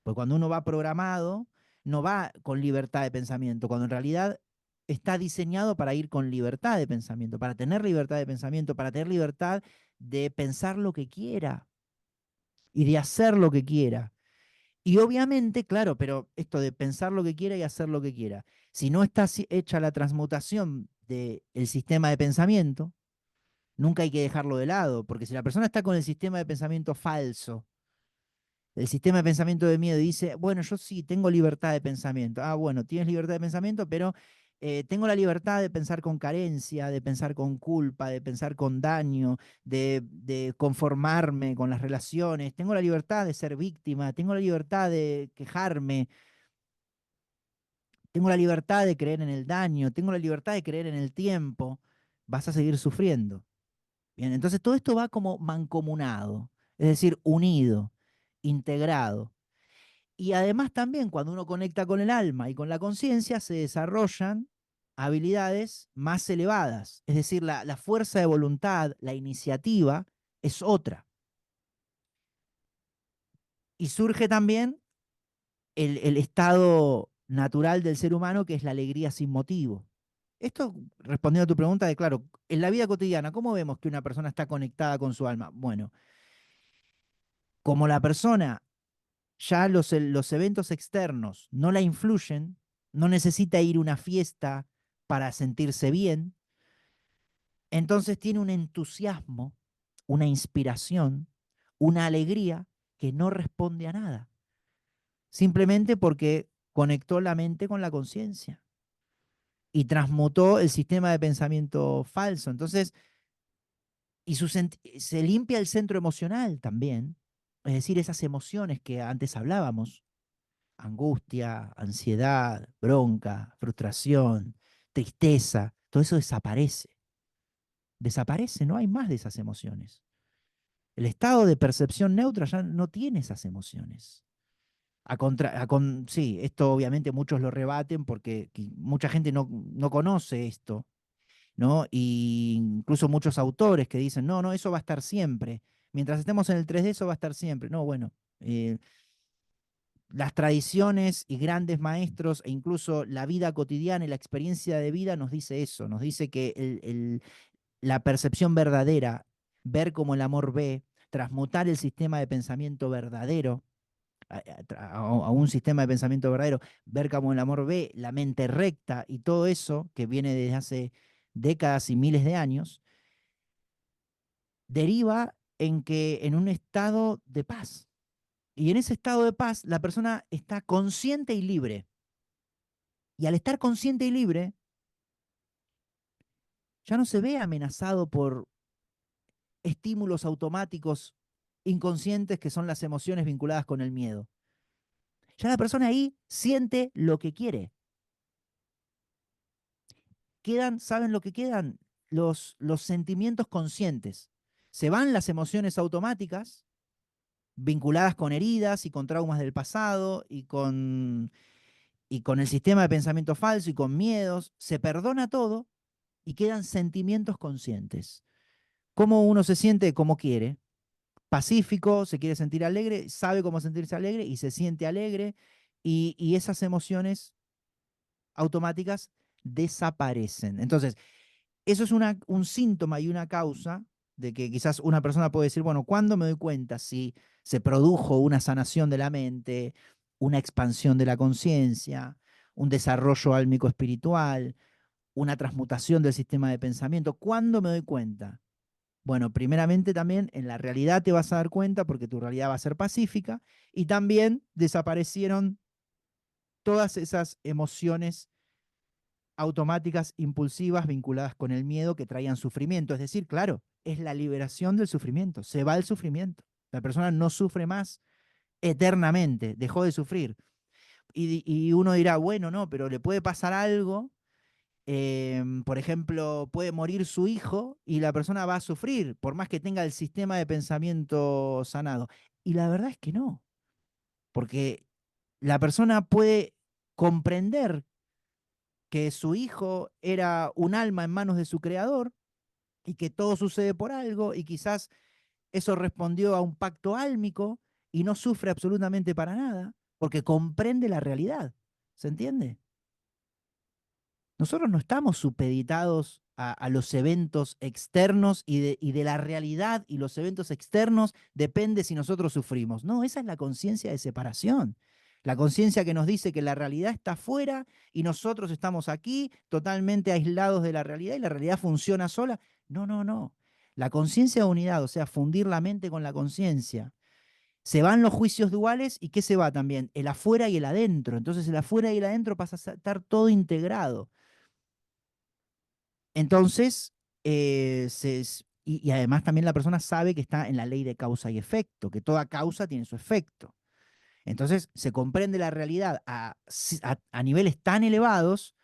Porque cuando uno va programado, no va con libertad de pensamiento, cuando en realidad está diseñado para ir con libertad de pensamiento, para tener libertad de pensamiento, para tener libertad de pensar lo que quiera y de hacer lo que quiera. Y obviamente, claro, pero esto de pensar lo que quiera y hacer lo que quiera, si no está hecha la transmutación del sistema de pensamiento, nunca hay que dejarlo de lado, porque si la persona está con el sistema de pensamiento falso, el sistema de pensamiento de miedo y dice, bueno, yo sí tengo libertad de pensamiento. Ah, bueno, tienes libertad de pensamiento, pero tengo la libertad de pensar con carencia, de pensar con culpa, de pensar con daño, de conformarme con las relaciones. Tengo la libertad de ser víctima, tengo la libertad de quejarme, tengo la libertad de creer en el daño, tengo la libertad de creer en el tiempo. Vas a seguir sufriendo. Bien, entonces todo esto va como mancomunado, es decir, unido, integrado. Y además también cuando uno conecta con el alma y con la conciencia se desarrollan habilidades más elevadas. Es decir, la fuerza de voluntad, la iniciativa es otra. Y surge también el estado natural del ser humano que es la alegría sin motivo. Esto respondiendo a tu pregunta de, claro, en la vida cotidiana, ¿cómo vemos que una persona está conectada con su alma? Bueno, como la persona ya los eventos externos no la influyen, no necesita ir a una fiesta para sentirse bien, entonces tiene un entusiasmo, una inspiración, una alegría que no responde a nada, simplemente porque conectó la mente con la conciencia y transmutó el sistema de pensamiento falso. Entonces, se limpia el centro emocional también, es decir, esas emociones que antes hablábamos, angustia, ansiedad, bronca, frustración, tristeza, todo eso desaparece. Desaparece, no hay más de esas emociones. El estado de percepción neutra ya no tiene esas emociones. Sí, esto obviamente muchos lo rebaten porque mucha gente no conoce esto, ¿no? Y incluso muchos autores que dicen, no, no, eso va a estar siempre. Mientras estemos en el 3D, eso va a estar siempre. No, bueno, las tradiciones y grandes maestros e incluso la vida cotidiana y la experiencia de vida nos dice eso, nos dice que la percepción verdadera, ver como el amor ve, transmutar el sistema de pensamiento verdadero a un sistema de pensamiento verdadero, ver como el amor ve, la mente recta y todo eso que viene desde hace décadas y miles de años, deriva en que en un estado de paz. Y en ese estado de paz, la persona está consciente y libre. Y al estar consciente y libre, ya no se ve amenazado por estímulos automáticos inconscientes que son las emociones vinculadas con el miedo. Ya la persona ahí siente lo que quiere. Quedan, ¿saben lo que quedan? Los sentimientos conscientes. Se van las emociones automáticas vinculadas con heridas y con traumas del pasado y con el sistema de pensamiento falso y con miedos. Se perdona todo y quedan sentimientos conscientes. ¿Cómo uno se siente? Como quiere. Pacífico, se quiere sentir alegre, sabe cómo sentirse alegre y se siente alegre y esas emociones automáticas desaparecen. Entonces, eso es un síntoma y una causa de que quizás una persona puede decir, bueno, ¿cuándo me doy cuenta si se produjo una sanación de la mente, una expansión de la conciencia, un desarrollo álmico espiritual, una transmutación del sistema de pensamiento? ¿Cuándo me doy cuenta? Bueno, primeramente también en la realidad te vas a dar cuenta porque tu realidad va a ser pacífica y también desaparecieron todas esas emociones automáticas, impulsivas, vinculadas con el miedo que traían sufrimiento. Es decir, claro, es la liberación del sufrimiento, se va el sufrimiento. La persona no sufre más eternamente, dejó de sufrir. Y uno dirá, bueno, no, pero le puede pasar algo, por ejemplo, puede morir su hijo y la persona va a sufrir, por más que tenga el sistema de pensamiento sanado. Y la verdad es que no, porque la persona puede comprender que su hijo era un alma en manos de su creador y que todo sucede por algo y quizás eso respondió a un pacto álmico y no sufre absolutamente para nada porque comprende la realidad. ¿Se entiende? Nosotros no estamos supeditados a los eventos externos y de la realidad y los eventos externos depende si nosotros sufrimos. No, esa es la conciencia de separación. La conciencia que nos dice que la realidad está afuera y nosotros estamos aquí totalmente aislados de la realidad y la realidad funciona sola. No, no, no. La conciencia de unidad, o sea, fundir la mente con la conciencia. Se van los juicios duales y ¿qué se va también? El afuera y el adentro. Entonces el afuera y el adentro pasa a estar todo integrado. Entonces, y además también la persona sabe que está en la ley de causa y efecto, que toda causa tiene su efecto. Entonces, se comprende la realidad a niveles tan elevados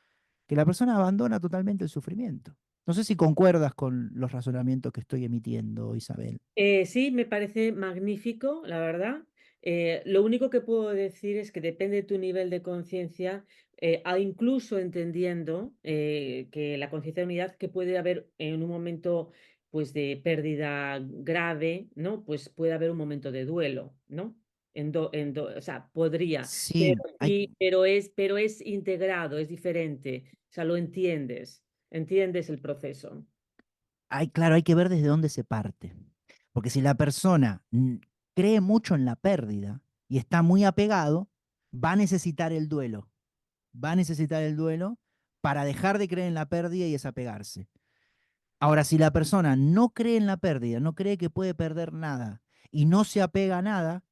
que la persona abandona totalmente el sufrimiento. No sé si concuerdas con los razonamientos que estoy emitiendo, Isabel. Sí, me parece magnífico, la verdad. Lo único que puedo decir es que depende de tu nivel de conciencia, incluso entendiendo que la conciencia de unidad que puede haber en un momento pues de pérdida grave, ¿no? Pues puede haber un momento de duelo, ¿no? O sea, podría, Sí, pero es integrado, es diferente, o sea, lo entiendes, entiendes el proceso. claro, hay que ver desde dónde se parte. Porque si la persona cree mucho en la pérdida y está muy apegado, va a necesitar el duelo. Va a necesitar el duelo para dejar de creer en la pérdida y desapegarse. Ahora, si la persona no cree en la pérdida, no cree que puede perder nada y no se apega a nada,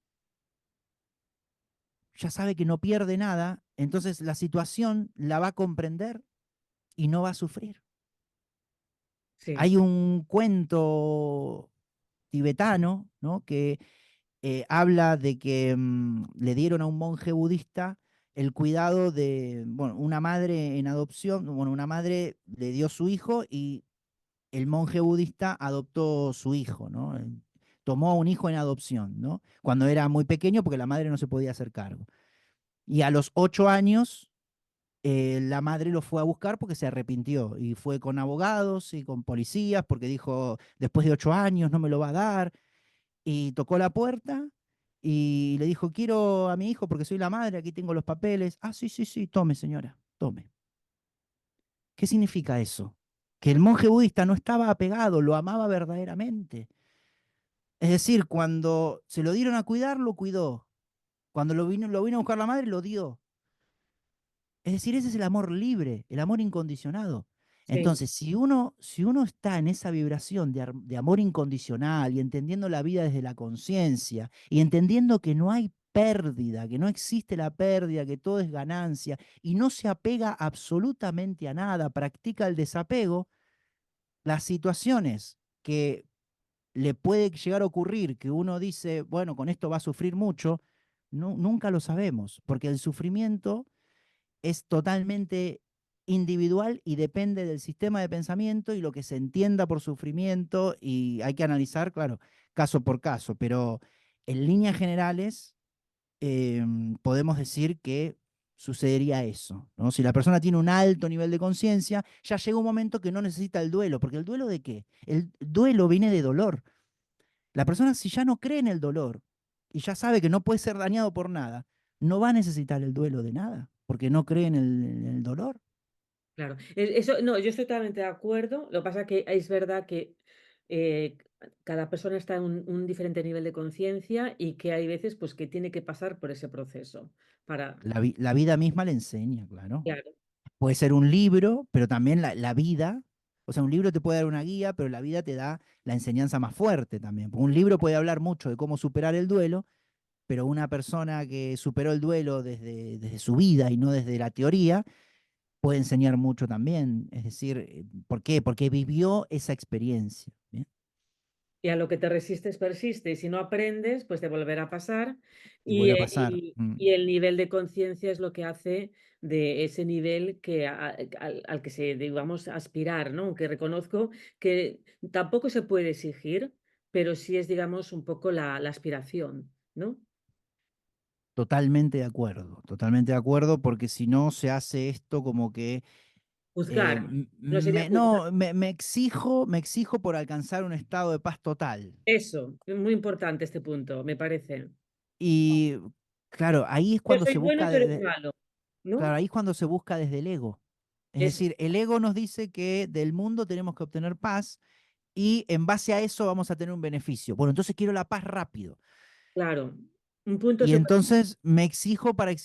ya sabe que no pierde nada, entonces la situación la va a comprender y no va a sufrir. Sí, Hay un cuento tibetano, ¿no? que habla de que le dieron a un monje budista el cuidado de, bueno, una madre en adopción, bueno, una madre le dio su hijo y el monje budista adoptó su hijo, ¿no? Tomó a un hijo en adopción, ¿no? Cuando era muy pequeño porque la madre no se podía hacer cargo. Y a los 8 años la madre lo fue a buscar porque se arrepintió y fue con abogados y con policías porque dijo, después de 8 años no me lo va a dar. Y tocó la puerta y le dijo, quiero a mi hijo porque soy la madre, aquí tengo los papeles. Ah, sí, sí, sí, tome señora, tome. ¿Qué significa eso? Que el monje budista no estaba apegado, lo amaba verdaderamente. Es decir, cuando se lo dieron a cuidar, lo cuidó. Cuando lo vino a buscar la madre, lo dio. Es decir, ese es el amor libre, el amor incondicionado. sí. Entonces, si uno está en esa vibración de amor incondicional y entendiendo la vida desde la conciencia y entendiendo que no hay pérdida, que no existe la pérdida, que todo es ganancia y no se apega absolutamente a nada, practica el desapego, las situaciones que le puede llegar a ocurrir, que uno dice, bueno, con esto va a sufrir mucho, nunca lo sabemos, porque el sufrimiento es totalmente individual y depende del sistema de pensamiento y lo que se entienda por sufrimiento y hay que analizar, claro, caso por caso, pero en líneas generales podemos decir que sucedería eso, ¿no? Si la persona tiene un alto nivel de conciencia, ya llega un momento que no necesita el duelo, porque ¿el duelo de qué? El duelo viene de dolor. La persona si ya no cree en el dolor y ya sabe que no puede ser dañado por nada, no va a necesitar el duelo de nada, porque no cree en el dolor. Claro, eso no, yo estoy totalmente de acuerdo. Lo que pasa que es verdad que eh, cada persona está en un diferente nivel de conciencia y que hay veces pues que tiene que pasar por ese proceso para, La vida misma le enseña, claro. claro, Puede ser un libro, pero también la vida. O sea, un libro te puede dar una guía, pero la vida te da la enseñanza más fuerte también. Porque un libro puede hablar mucho de cómo superar el duelo, pero una persona que superó el duelo desde su vida y no desde la teoría, puede enseñar mucho también. Es decir, ¿por qué? Porque vivió esa experiencia. ¿Bien? y a lo que te resistes persiste y si no aprendes pues te volverá a pasar Y vuelve a y, pasar. y el nivel de conciencia es lo que hace de ese nivel que al que se digamos aspirar, ¿no? Aunque reconozco que tampoco se puede exigir, pero sí es digamos un poco la aspiración, ¿no? Totalmente de acuerdo, porque si no se hace esto como que Juzgar, no sería juzgar. no, me exijo por alcanzar un estado de paz total. Eso, es muy importante este punto, me parece. Y claro, ahí es Yo cuando soy se bueno y busca, tú eres malo, ¿no? claro, ahí es cuando se busca desde el ego. Es Eso, decir, el ego nos dice que del mundo tenemos que obtener paz y en base a eso vamos a tener un beneficio. Bueno, entonces quiero la paz rápido. claro. Un punto Y se puede. entonces me exijo para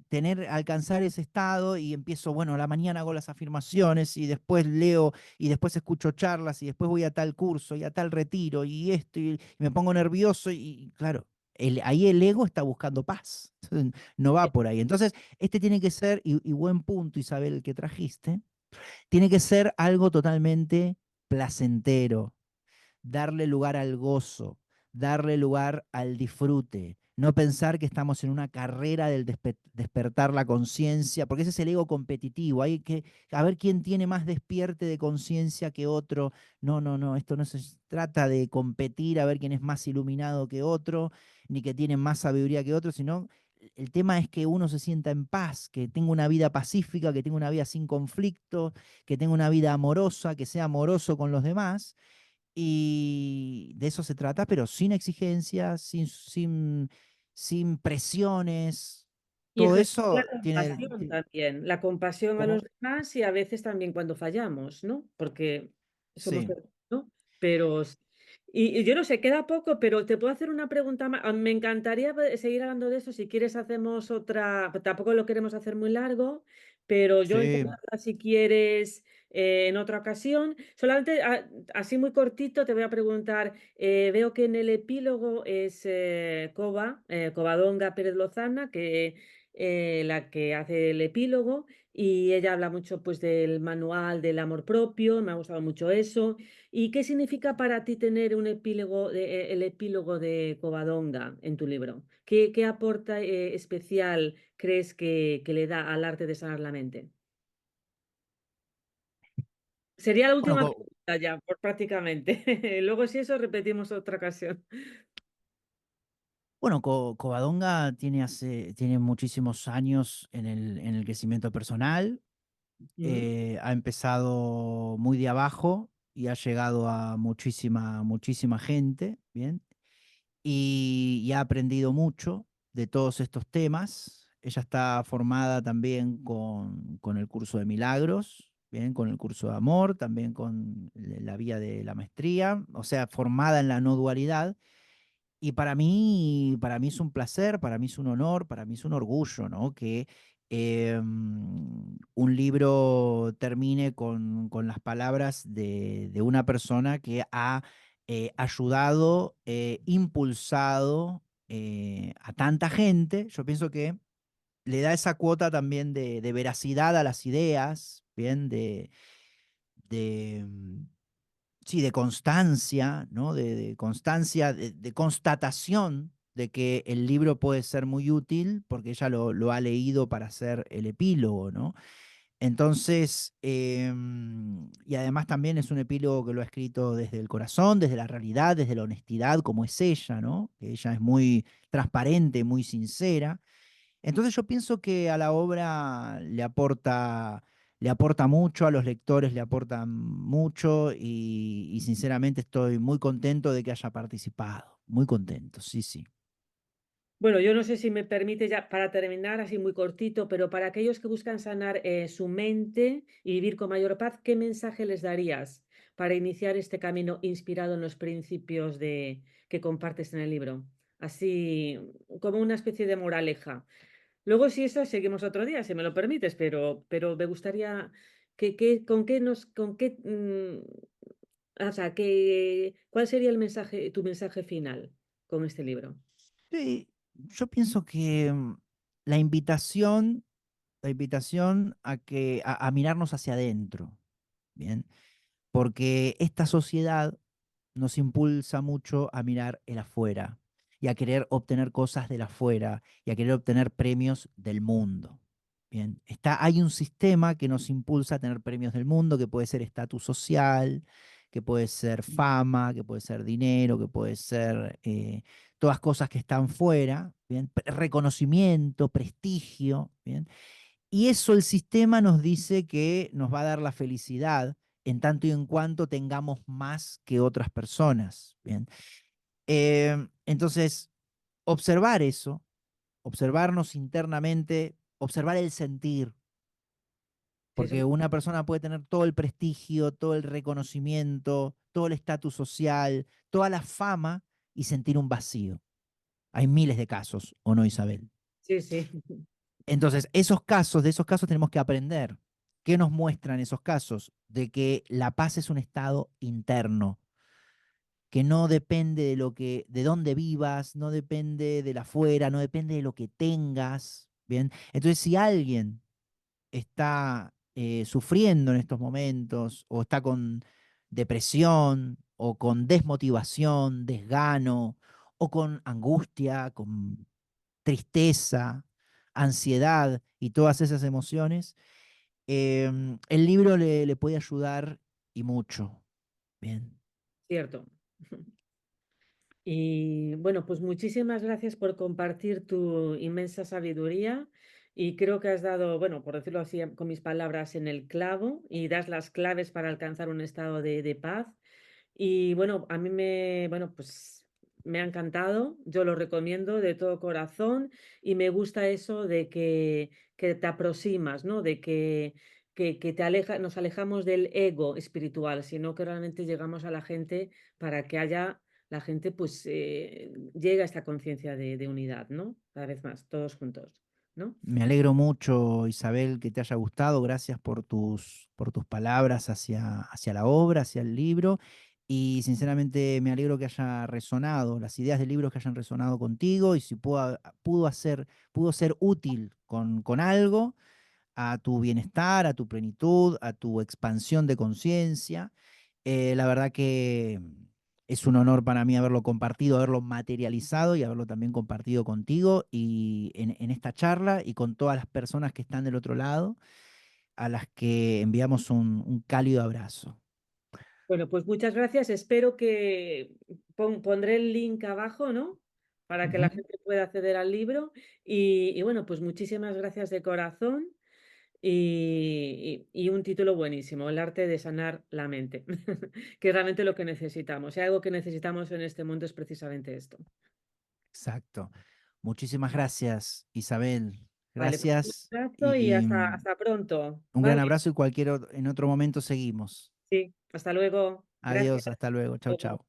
tener, alcanzar ese estado y empiezo, bueno, a la mañana hago las afirmaciones y después leo y después escucho charlas y después voy a tal curso y a tal retiro y esto y me pongo nervioso y claro, ahí el ego está buscando paz. Entonces, no va por ahí. Entonces, este tiene que ser, y buen punto, Isabel, el que trajiste, tiene que ser algo totalmente placentero, darle lugar al gozo, darle lugar al disfrute, no pensar que estamos en una carrera del despertar la conciencia, porque ese es el ego competitivo, hay que a ver quién tiene más despierte de conciencia que otro. No, no, no, esto no se trata de competir a ver quién es más iluminado que otro, ni que tiene más sabiduría que otro, sino el tema es que uno se sienta en paz, que tenga una vida pacífica, que tenga una vida sin conflicto, que tenga una vida amorosa, que sea amoroso con los demás y de eso se trata, pero sin exigencias, sin presiones. Y Todo ejercer la eso tiene... compasión también, la compasión a los ¿Cómo? demás y a veces también cuando fallamos, ¿no? Porque somos Sí, personas, ¿no? Pero, y yo no sé, queda poco, pero te puedo hacer una pregunta más. Me encantaría seguir hablando de eso. Si quieres, hacemos otra. Tampoco lo queremos hacer muy largo, pero yo sí. encantada si quieres en otra ocasión. Solamente así muy cortito te voy a preguntar. Veo que en el epílogo es Covadonga Pérez Lozana, que la que hace el epílogo, y ella habla mucho pues del manual del amor propio, me ha gustado mucho eso. ¿Y qué significa para ti tener un epílogo el epílogo de Covadonga en tu libro? ¿Qué aporta especial crees que le da al arte de sanar la mente? Sería la Bueno, última pregunta ya, por prácticamente. Luego si eso repetimos otra ocasión. Covadonga tiene muchísimos años en el crecimiento personal. Mm. Ha empezado muy de abajo y ha llegado a muchísima gente, ¿bien? Y ha aprendido mucho de todos estos temas. Ella está formada también con el curso de milagros, bien, con el curso de amor, también con la vía de la maestría, o sea, formada en la no dualidad. Y para mí es un placer, para mí es un honor, para mí es un orgullo, ¿no? Que un libro termine con las palabras de una persona que ha ayudado, impulsado a tanta gente. Yo pienso que le da esa cuota también de veracidad a las ideas, ¿bien? De sí, de constancia, ¿no? De constancia, de constatación de que el libro puede ser muy útil porque ella lo ha leído para hacer el epílogo, ¿no? Entonces, y además también es un epílogo que lo ha escrito desde el corazón, desde la realidad, desde la honestidad, como es ella, ¿no? Que ella es muy transparente, muy sincera. Entonces yo pienso que a la obra le aporta mucho, a los lectores le aporta mucho y sinceramente estoy muy contento de que haya participado. Muy contento, sí, sí. Bueno, yo no sé si me permite ya para terminar, así muy cortito, pero para aquellos que buscan sanar su mente y vivir con mayor paz, ¿qué mensaje les darías para iniciar este camino inspirado en los principios que compartes en el libro? Así como una especie de moraleja. Luego, si eso, seguimos otro día, si me lo permites, pero me gustaría con qué o sea, ¿cuál sería el mensaje, tu mensaje final con este libro? Sí, yo pienso que la invitación, la invitación a mirarnos hacia adentro, ¿bien? Porque esta sociedad nos impulsa mucho a mirar el afuera y a querer obtener cosas del afuera y a querer obtener premios del mundo. Bien, hay un sistema que nos impulsa a tener premios del mundo, que puede ser estatus social, que puede ser fama, que puede ser dinero, que puede ser todas cosas que están fuera, bien, reconocimiento, prestigio, bien. Y eso el sistema nos dice que nos va a dar la felicidad en tanto y en cuanto tengamos más que otras personas. Bien. Entonces, observar eso, observarnos internamente, observar el sentir, Sí, eso porque una persona puede tener todo el prestigio, todo el reconocimiento, todo el estatus social, toda la fama y sentir un vacío. Hay miles de casos, ¿o no, Isabel? sí, sí, Entonces, de esos casos tenemos que aprender. ¿Qué nos muestran esos casos? De que la paz es un estado interno, que no depende de dónde vivas, no depende de la afuera, no depende de lo que tengas, ¿bien? Entonces, si alguien está sufriendo en estos momentos, o está con depresión, o con desmotivación, desgano, o con angustia, con tristeza, ansiedad y todas esas emociones, el libro le puede ayudar y mucho. Bien. cierto. Y bueno, pues muchísimas gracias por compartir tu inmensa sabiduría y creo que has dado, bueno, por decirlo así con mis palabras, en el clavo y das las claves para alcanzar un estado de paz. Y bueno, a mí bueno, pues me ha encantado, yo lo recomiendo de todo corazón y me gusta eso de que te aproximas, ¿no? De que nos alejamos del ego espiritual, sino que realmente llegamos a la gente para que haya la gente pues llegue a esta conciencia de unidad, ¿no? Cada vez más, todos juntos, ¿no? Me alegro mucho, Isabel, que te haya gustado. Gracias por tus palabras hacia la obra, hacia el libro. Y sinceramente me alegro que haya resonado, las ideas del libro que hayan resonado contigo y si pudo ser útil con algo a tu bienestar, a tu plenitud, a tu expansión de conciencia. La verdad que es un honor para mí haberlo compartido, haberlo materializado y haberlo también compartido contigo y en esta charla y con todas las personas que están del otro lado, a las que enviamos un cálido abrazo. Bueno, pues muchas gracias. Espero que pondré el link abajo, ¿no? Para que la Ujú. gente pueda acceder al libro. Y bueno, pues muchísimas gracias de corazón y un título buenísimo, El arte de sanar la mente, que es realmente lo que necesitamos. Si hay algo que necesitamos en este mundo es precisamente esto. Exacto. Muchísimas gracias, Isabel. Vale, pues un Gracias abrazo y y hasta pronto. un gran Vale, abrazo y en otro momento seguimos. sí, hasta luego. Gracias. Adiós, hasta luego. Chau, chau.